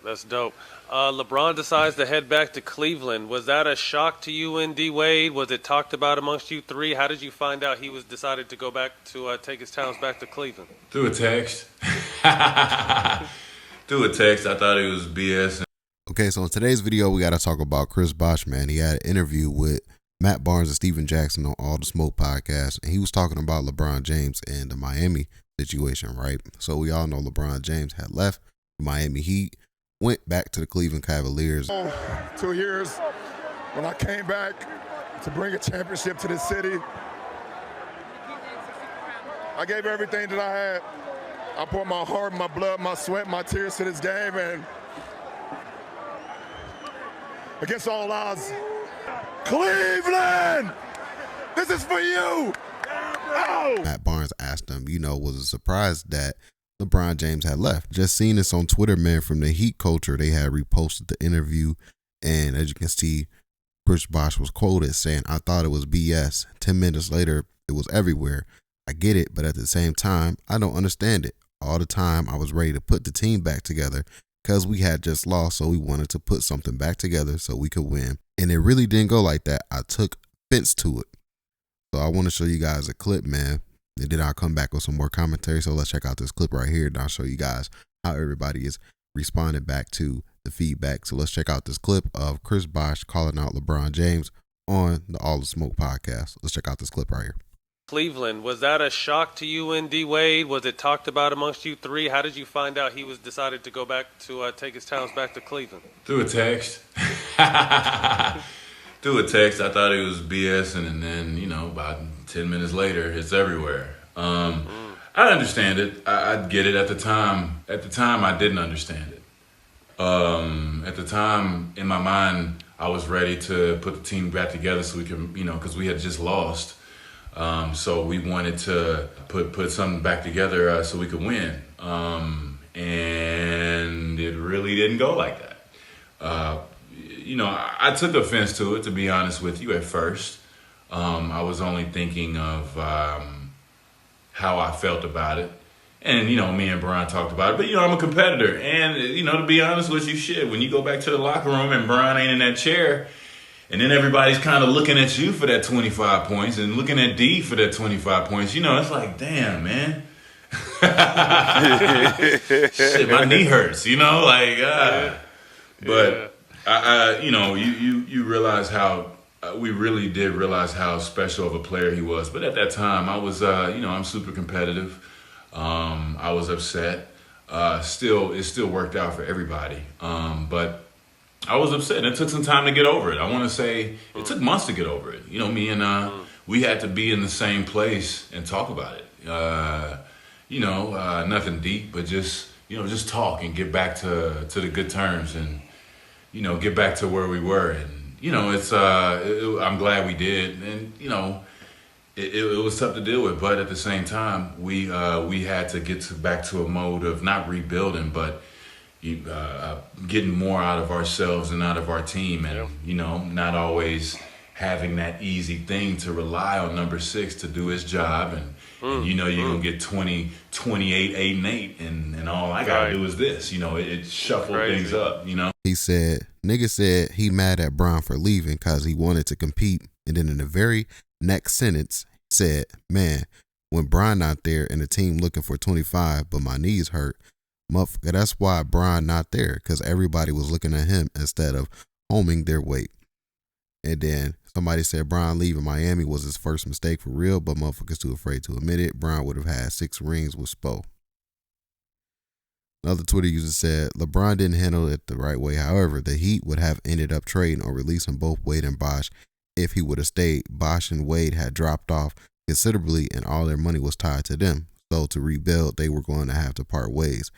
That's dope. LeBron decides to head back to Cleveland. Was that a shock to you and D Wade? Was it talked about amongst you three? How did you find out he was decided to go back to take his talents back to Cleveland? Through a text. Through a text. I thought it was BS. Okay, so in today's video, we got to talk about Chris Bosh, man. He had an interview with Matt Barnes and Steven Jackson on All the Smoke podcast, and he was talking about LeBron James and the Miami situation, right? So we all know LeBron James had left the Miami Heat, went back to the Cleveland Cavaliers. 2 years when I came back to bring a championship to this city, I gave everything that I had. I poured my heart, my blood, my sweat, my tears to this game, and against all odds, Cleveland, this is for you. Oh. Matt Barnes asked him, was it surprised that LeBron James had left? Just seeing this on Twitter, man, from the Heat culture, they had reposted the interview, and as you can see, Chris Bosh was quoted saying, "I thought it was BS. 10 minutes later, it was everywhere. I get it, but at the same time, I don't understand it. All the time, I was ready to put the team back together because we had just lost, so we wanted to put something back together so we could win. And it really didn't go like that. I took offense to it." So I want to show you guys a clip, man, and then I'll come back with some more commentary. So let's check out this clip right here, and I'll show you guys how everybody is responding back to the feedback. So let's check out this clip of Chris Bosh calling out LeBron James on the All the Smoke podcast. Let's check out this clip right here. Cleveland, was that a shock to you and D Wade? Was it talked about amongst you three? How did you find out he was decided to go back to take his talents back to Cleveland? Through a text. Through a text. I thought it was BS, and then, about 10 minutes later, it's everywhere. I understand it. I get it. At the time, I didn't understand it. At the time, in my mind, I was ready to put the team back together so we can, because we had just lost. So we wanted to put something back together so we could win. And it really didn't go like that. I took offense to it, to be honest with you, at first. I was only thinking of how I felt about it. And, me and Brian talked about it. But, I'm a competitor. And, to be honest with you, when you go back to the locker room and Brian ain't in that chair, and then everybody's kind of looking at you for that 25 points and looking at D for that 25 points, it's like, damn, man. Shit, my knee hurts, But, you realize how, we really did realize how special of a player he was. But at that time, I was, I'm super competitive. I was upset. It still worked out for everybody. But I was upset, and it took some time to get over it. I want to say it took months to get over it. Me and we had to be in the same place and talk about it. Nothing deep, but just talk and get back to the good terms and, get back to where we were. And, I'm glad we did. And, it was tough to deal with, but at the same time, we had to get back to a mode of not rebuilding, but getting more out of ourselves and out of our team, and not always having that easy thing to rely on number 6 to do his job, and you're gonna get 20, 28, 8 and 8, and all I gotta do is this. It shuffled things up. He said, "Nigga said he mad at Bron for leaving because he wanted to compete," and then in the very next sentence said, "Man, when Bron not there and the team looking for 25, but my knees hurt. Motherfucker, that's why Bron not there, because everybody was looking at him instead of homing their weight." And then somebody said Bron leaving Miami was his first mistake for real, but motherfuckers too afraid to admit it. Bron would have had 6 rings with Spo. Another Twitter user said LeBron didn't handle it the right way. However, the Heat would have ended up trading or releasing both Wade and Bosh if he would have stayed. Bosh and Wade had dropped off considerably, and all their money was tied to them. So to rebuild, they were going to have to part ways.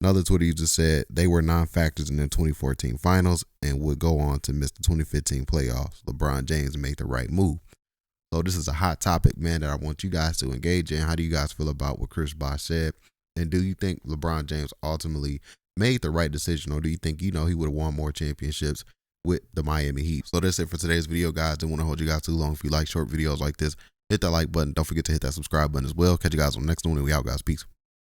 Another Twitter user said they were non-factors in the 2014 finals and would go on to miss the 2015 playoffs. LeBron James made the right move. So this is a hot topic, man, that I want you guys to engage in. How do you guys feel about what Chris Bosh said? And do you think LeBron James ultimately made the right decision, or do you think, he would have won more championships with the Miami Heat? So that's it for today's video, guys. Don't want to hold you guys too long. If you like short videos like this, hit that like button. Don't forget to hit that subscribe button as well. Catch you guys on the next one, and we out, guys. Peace.